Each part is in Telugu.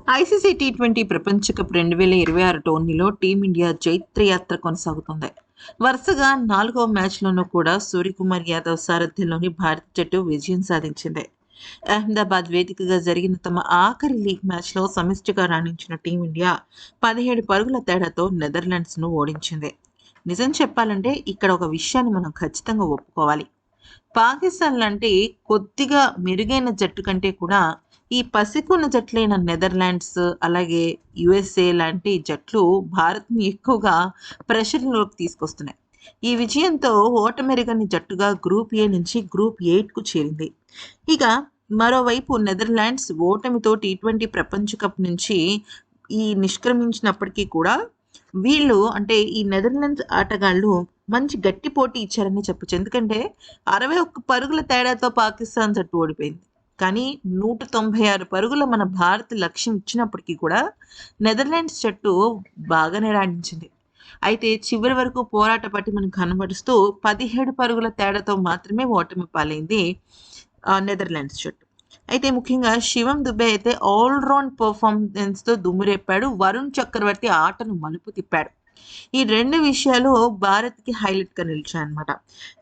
ఐసీసీ టీ20 ప్రపంచ కప్ 2026 టోర్నీలో టీమిండియా జైత్రయాత్ర కొనసాగుతుంది. వరుసగా 4వ మ్యాచ్లోనూ కూడా సూర్యకుమార్ యాదవ్ సారథ్యంలోని భారత జట్టు విజయం సాధించింది. అహ్మదాబాద్ వేదికగా జరిగిన తమ ఆఖరి లీగ్ మ్యాచ్లో సమిష్టిగా రాణించిన టీమిండియా 17 పరుగుల తేడాతో నెదర్లాండ్స్ను ఓడించింది. నిజం చెప్పాలంటే ఇక్కడ ఒక విషయాన్ని మనం ఖచ్చితంగా ఒప్పుకోవాలి. పాకిస్తాన్ లాంటి కొద్దిగా మెరుగైన జట్టు కంటే కూడా ఈ పసికున్న జట్లైన నెదర్లాండ్స్, అలాగే యుఎస్ఏ లాంటి జట్లు భారత్‌ని ఎక్కువగా ప్రెషర్‌లోకి తీసుకొస్తున్నాయి. ఈ విజయంతో ఓటమెరుగని జట్టుగా గ్రూప్ ఏ నుంచి గ్రూప్ 8కు చేరింది. ఇక మరోవైపు నెదర్లాండ్స్ ఓటమితో టీ20 ప్రపంచ కప్ నుంచి నిష్క్రమించినప్పటికీ కూడా వీళ్ళు అంటే ఈ నెదర్లాండ్స్ ఆటగాళ్ళు మంచి గట్టి పోటీ ఇచ్చారని చెప్పొచ్చు. ఎందుకంటే 61 పరుగుల తేడాతో పాకిస్తాన్ జట్టు ఓడిపోయింది. కానీ 196 పరుగుల మన భారత్ లక్ష్యం ఇచ్చినప్పటికీ కూడా నెదర్లాండ్స్ జట్టు బాగానే రాణించింది. అయితే చివరి వరకు పోరాట పటిమను కనబరుస్తూ 17 పరుగుల తేడాతో మాత్రమే ఓటమి పాలైంది నెదర్లాండ్స్ జట్టు. అయితే ముఖ్యంగా శివం దుబే అయితే ఆల్రౌండ్ పర్ఫార్మెన్స్‌తో దుమ్మురేపాడు. వరుణ్ చక్రవర్తి ఆటను మలుపు తిప్పాడు. ఈ 2 విషయాలు భారత్‌కి హైలైట్‌గా నిలిచాయన్నమాట.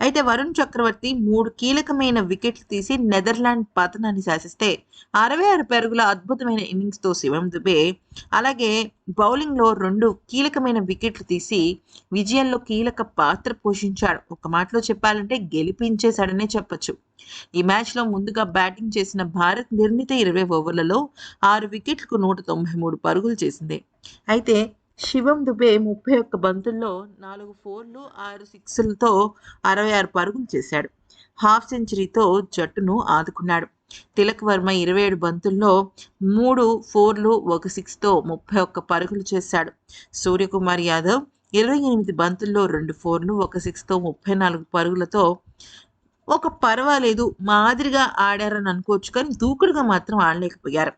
అయితే వరుణ్ చక్రవర్తి 3 కీలకమైన వికెట్లు తీసి నెదర్లాండ్ పతనాన్ని శాసిస్తే 66 పరుగుల అద్భుతమైన ఇన్నింగ్స్‌తో శివం దుబే అలాగే బౌలింగ్‌లో 2 కీలకమైన వికెట్లు తీసి విజయంలో కీలక పాత్ర పోషించాడు. ఒక మాటలో చెప్పాలంటే గెలిపించేశాడనే చెప్పొచ్చు. ఈ మ్యాచ్‌లో ముందుగా బ్యాటింగ్ చేసిన భారత్ నిర్ణీత 20 ఓవర్లలో 6 వికెట్లకు 193 పరుగులు చేసింది. అయితే శివం దుబే 31 బంతుల్లో 4 ఫోర్లు, 6 సిక్స్‌లతో 66 పరుగులు చేశాడు. హాఫ్ సెంచరీతో జట్టును ఆదుకున్నాడు. తిలక్ వర్మ 27 బంతుల్లో 3 ఫోర్లు, 1 సిక్స్‌తో 31 పరుగులు చేశాడు. సూర్యకుమార్ యాదవ్ 28 బంతుల్లో 2 ఫోర్లు, 1 సిక్స్‌తో 34 పరుగులతో పర్వాలేదు మాదిరిగా ఆడారని అనుకోవచ్చు, కానీ దూకుడుగా మాత్రం ఆడలేకపోయారు.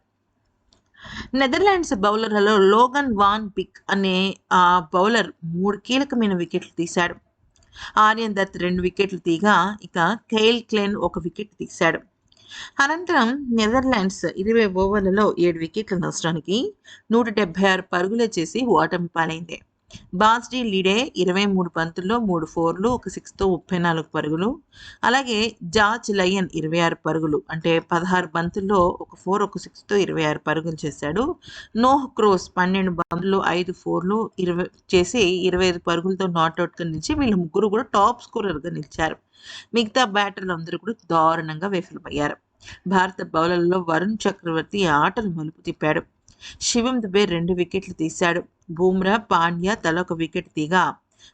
నెదర్లాండ్స్ బౌలర్లలో లోగన్ వాన్ బిక్ అనే బౌలర్ 3 కీలకమైన వికెట్లు తీశాడు. ఆర్యన్ దత్ 2 వికెట్లు తీగా ఇక కైల్ క్లెన్ 1 వికెట్ తీశాడు. అనంతరం నెదర్లాండ్స్ 20 ఓవర్లలో 7 వికెట్ల నష్టానికి 176 పరుగులే చేసి ఓటమి పాలైంది. బాస్డీ లీడే 23 బంతుల్లో 3 ఫోర్లు, 1 సిక్స్‌తో 34 పరుగులు. అలాగే జార్జ్ లయన్ 26 పరుగులు అంటే 16 బంతుల్లో 1 ఫోర్, 1 సిక్స్‌తో 26 పరుగులు చేశాడు. నోహ్ క్రోస్ 12 బంతుల్లో 5 ఫోర్లు 25 పరుగులతో నాట్అవుట్‌గా నిలిచి వీళ్ళు ముగ్గురు కూడా టాప్ స్కోరర్‌గా నిలిచారు. మిగతా బ్యాటర్లు అందరూ కూడా దారుణంగా విఫలమయ్యారు. భారత బౌలర్లలో వరుణ్ చక్రవర్తి ఆటను మలుపు తిప్పాడు. శివం దుబే 2 వికెట్లు తీశాడు. బూమ్రా, పాండ్యా తలా 1 వికెట్ తీగా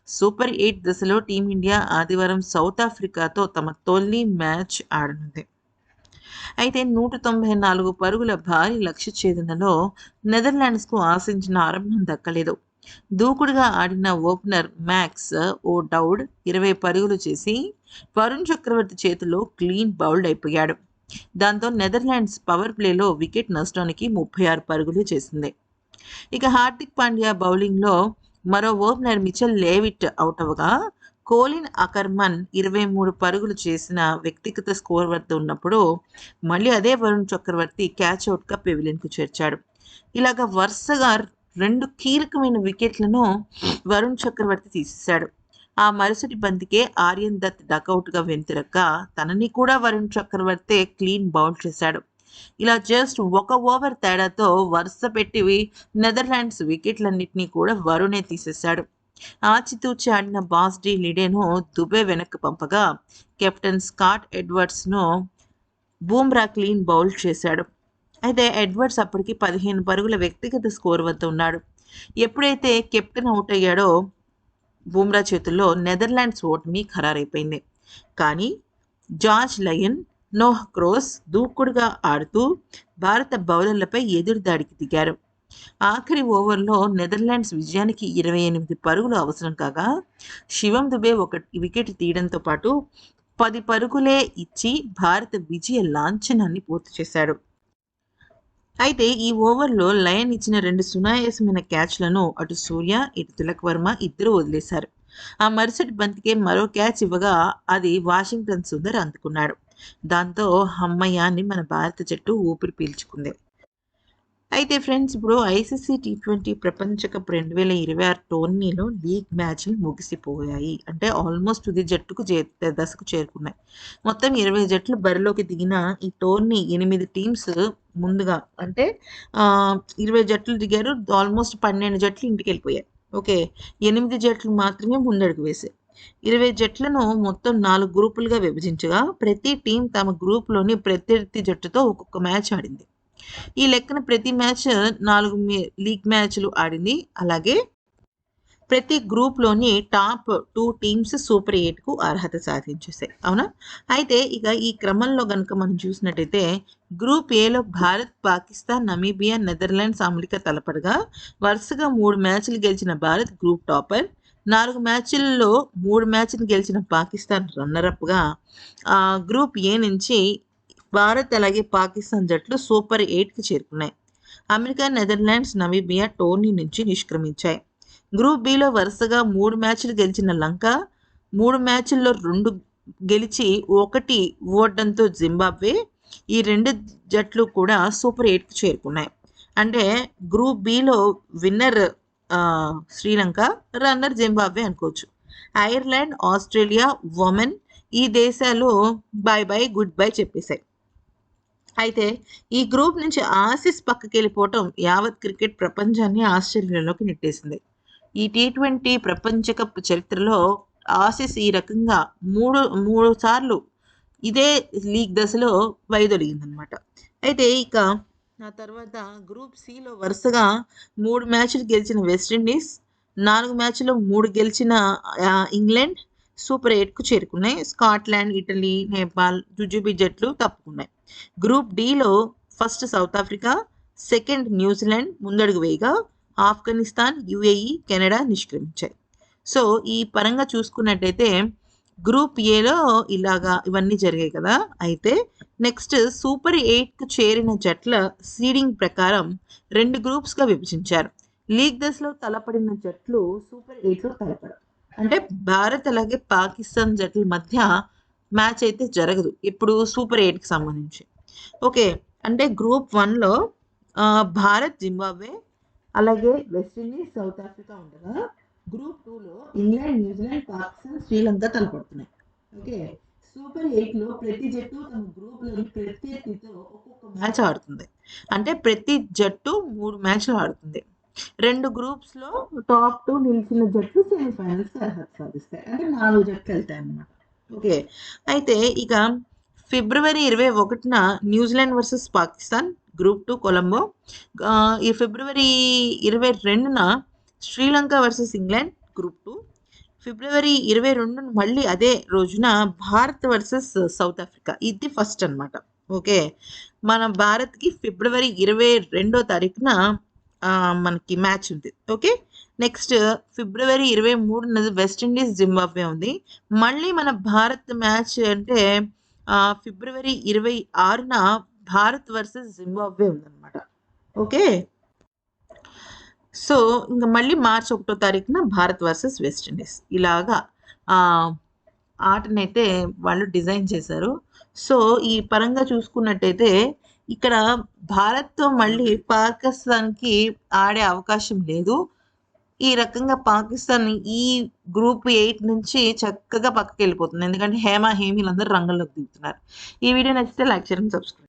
సూపర్ 8 దశలో టీమిండియా ఆదివారం సౌత్ ఆఫ్రికాతో తమ తొలి మ్యాచ్ ఆడనుంది. అయితే 194 పరుగుల భారీ లక్ష్య ఛేదనలో నెదర్లాండ్స్కు ఆశించిన ఆరంభం దక్కలేదు. దూకుడుగా ఆడిన ఓపెనర్ మ్యాక్స్ ఓ డౌడ్ 20 పరుగులు చేసి వరుణ్ చక్రవర్తి చేతిలో క్లీన్ బౌల్డ్ అయిపోయాడు. దాంతో నెదర్లాండ్స్ పవర్ ప్లేలో వికెట్ నష్టానికి 36 పరుగులు చేసింది. ఇక హార్దిక్ పాండ్యా బౌలింగ్లో మరో opener Mitchell leave it out అవగా choline అకర్మన్ 23 పరుగులు చేసిన వ్యక్తిగత స్కోర్ వద్ద ఉన్నప్పుడు మళ్ళీ అదే వరుణ్ చక్రవర్తి క్యాచ్ అవుట్గా పెవిలియన్కు చేర్చాడు. ఇలాగ వరుసగా 2 కీలకమైన వికెట్లను వరుణ్ చక్రవర్తి తీసేశాడు. ఆ మరుసటి బంతికే ఆర్యన్ దత్ డకౌట్గా వెనుతిరక్క తనని కూడా వరుణ్ చక్రవర్తే క్లీన్ బౌల్ చేశాడు. ఇలా జస్ట్ 1 ఓవర్ తేడాతో వరుస పెట్టి నెదర్లాండ్స్ వికెట్లన్నింటినీ కూడా వరుణే తీసేశాడు. ఆచితూచి ఆడిన బాస్డీ లీడేను దుబే వెనక్కి పంపగా కెప్టెన్ స్కాట్ ఎడ్వర్డ్స్ను బూమ్రా క్లీన్ బౌల్ చేశాడు. అయితే ఎడ్వర్డ్స్ అప్పటికి 15 పరుగుల వ్యక్తిగత స్కోర్ వద్ద ఉన్నాడు. ఎప్పుడైతే కెప్టెన్ అవుట్ అయ్యాడో బూమ్రా చేతుల్లో నెదర్లాండ్స్ ఓటమి ఖరారైపోయింది. కానీ జార్జ్ లయన్, నోహ్ క్రోస్ దూకుడుగా ఆడుతూ భారత బౌలర్లపై ఎదురుదాడికి దిగారు. ఆఖరి ఓవర్లో నెదర్లాండ్స్ విజయానికి 28 పరుగులు అవసరం కాగా శివం దుబే 1 వికెట్ తీయడంతో పాటు 10 పరుగులే ఇచ్చి భారత విజయ లాంఛనాన్ని పూర్తి చేశాడు. అయితే ఈ ఓవర్లో లయన్ ఇచ్చిన 2 సునాయాసమైన క్యాచ్లను అటు సూర్య, ఇటు తిలక్ వర్మ ఇద్దరూ వదిలేశారు. ఆ మరుసటి బంతికే మరో క్యాచ్ ఇవ్వగా అది వాషింగ్టన్ సుందర్ అందుకున్నాడు. దాంతో హమ్మయ్య అని మన భారత జట్టు ఊపిరి పీల్చుకుంది. అయితే ఫ్రెండ్స్ ఇప్పుడు ఐసీసీ టీ20 ప్రపంచ కప్ 2026 టోర్నీలో లీగ్ మ్యాచ్లు ముగిసిపోయాయి. అంటే ఆల్మోస్ట్ తుది జట్టుకు దశకు చేరుకున్నాయి. మొత్తం 20 జట్లు బరిలోకి దిగిన ఈ టోర్నీ 8 టీమ్స్ ముందుగా అంటే 20 జట్లు దిగారు. ఆల్మోస్ట్ 12 జట్లు ఇంటికెళ్ళిపోయాయి. ఓకే. 8 జట్లు మాత్రమే ముందడుగు వేశాయి. 20 జట్లను మొత్తం 4 గ్రూపులుగా విభజించగా ప్రతి టీం తమ గ్రూప్‌లోని ప్రత్యర్థి జట్టుతో ఒక్కొక్క మ్యాచ్ ఆడింది. ఈ లెక్కన ప్రతి మ్యాచ్ 4 లీగ్ మ్యాచ్‌లు ఆడింది. అలాగే ప్రతి గ్రూప్‌లోని టాప్ 2 టీమ్స్ సూపర్ 8కు అర్హత సాధించేసాయి. అవునా? అయితే ఇక ఈ క్రమంలో గనుక మనం చూసినట్టయితే గ్రూప్ ఏలో Bharat, Pakistan, Namibia, Netherlands, America తలపడగా వరుసగా 3 మ్యాచ్‌లు గెలిచిన భారత్ గ్రూప్ టాపర్. 4 మ్యాచ్‌ల్లో 3 మ్యాచ్‌లు గెలిచిన పాకిస్తాన్ రన్నర్ అప్‌గా గ్రూప్ ఏ నుంచి భారత్ అలాగే పాకిస్తాన్ జట్లు సూపర్ 8కి చేరుకున్నాయి. అమెరికా, నెదర్లాండ్స్, నమీబియా టోర్నీ నుంచి నిష్క్రమించాయి. గ్రూప్ బిలో వరుసగా 3 మ్యాచ్లు గెలిచిన లంక 3 మ్యాచ్ల్లో 2 గెలిచి 1 ఓడడంతో జింబాబ్వే ఈ 2 జట్లు కూడా సూపర్ 8కి చేరుకున్నాయి. అంటే group below winner Sri Lanka, runner Zimbabwe అనుకోవచ్చు. ఐర్లాండ్, ఆస్ట్రేలియా, ఒమన్ ఈ దేశాలు బాయ్ బాయ్ గుడ్ బై చెప్పేశాయి. అయితే ఈ గ్రూప్ నుంచి ఆసీస్ పక్కకెళ్ళిపోవటం యావత్ క్రికెట్ ప్రపంచాన్ని ఆశ్చర్యంలోకి నెట్టేసింది. ఈ టీ20 ప్రపంచ కప్ చరిత్రలో ఆసీస్ ఈ రకంగా మూడు సార్లు ఇదే లీగ్ దశలో వైదొలిగిందనమాట. అయితే ఇక ఆ తర్వాత గ్రూప్ సిలో వరుసగా 3 మ్యాచ్లు గెలిచిన వెస్టిండీస్, 4 మ్యాచ్లో 3 గెలిచిన ఇంగ్లాండ్ సూపర్ 8కు చేరుకున్నాయి. స్కాట్లాండ్, ఇటలీ, నేపాల్, జుజుబి జట్లు తప్పుకున్నాయి. గ్రూప్ డిలో first South Africa, second New Zealand ముందడుగు వేయగా ఆఫ్ఘనిస్తాన్, యుఏఈ, కెనడా నిష్క్రమించాయి. సో ఈ పరంగా చూసుకున్నట్టయితే గ్రూప్ ఏలో ఇవన్నీ జరిగాయి కదా. అయితే నెక్స్ట్ సూపర్ 8కు చేరిన జట్ల సీడింగ్ ప్రకారం 2 గ్రూప్స్గా విభజించారు. లీగ్ దశలో తలపడిన జట్లు సూపర్ 8లో తలపడరు. అంటే భారత్ అలాగే పాకిస్తాన్ జట్ల మధ్య మ్యాచ్ అయితే జరగదు ఇప్పుడు సూపర్ 8కి సంబంధించి. ఓకే. అంటే గ్రూప్ 1లో భారత్, జింబాబ్వే అలాగే వెస్టిండీస్, సౌత్ ఆఫ్రికా ఉండగా గ్రూప్ 2లో ఇంగ్లాండ్, న్యూజిలాండ్, పాకిస్తాన్, శ్రీలంక తలపడుతున్నాయి. ఓకే. సూపర్ 8లో ప్రతి జట్టు తమ గ్రూప్లోని ప్రత్యర్థితో ఒక్కొక్క మ్యాచ్ ఆడుతుంది. అంటే ప్రతి జట్టు 3 మ్యాచ్లు ఆడుతుంది. 2 గ్రూప్స్లో టాప్ 2 నిలిచిన జట్లు సెమీఫైనల్స్కి అర్హత సాధిస్తాయి. అంటే 4 జట్లు వెళ్తాయి అన్నమాట. ఓకే. అయితే ఇక ఫిబ్రవరి 21న New Zealand versus Pakistan group 2 Colombo. ఈ ఫిబ్రవరి 22న శ్రీలంక వర్సెస్ ఇంగ్లాండ్ గ్రూప్ 2. ఫిబ్రవరి 22న మళ్ళీ అదే రోజున భారత్ వర్సెస్ సౌత్ ఆఫ్రికా. ఇది ఫస్ట్ అనమాట. ఓకే. మన భారత్కి ఫిబ్రవరి 22వ తారీఖున మనకి మ్యాచ్ ఉంది. ఓకే. నెక్స్ట్ ఫిబ్రవరి 23న వెస్టిండీస్, జింబాబ్వే ఉంది. మళ్ళీ మన భారత్ మ్యాచ్ అంటే ఫిబ్రవరి 26న భారత్ వర్సెస్ జింబాబ్వే ఉందన్నమాట. ఓకే. సో ఇంకా మళ్ళీ మార్చి 1వ తారీఖున భారత్ వర్సెస్ వెస్టిండీస్ ఇలాగా ఆటనైతే వాళ్ళు డిజైన్ చేశారు. సో ఈ పరంగా చూసుకున్నట్టయితే ఇక్కడ భారత్తో మళ్ళీ పాకిస్తాన్కి ఆడే అవకాశం లేదు. ఈ రకంగా పాకిస్తాన్ ఈ గ్రూప్ 8 నుంచి చక్కగా పక్కకి వెళ్ళిపోతుంది. ఎందుకంటే హేమ, హేమీలందరూ రంగంలోకి దిగుతున్నారు. ఈ వీడియో నచ్చితే లైక్ చేయండి, సబ్స్క్రైబ్.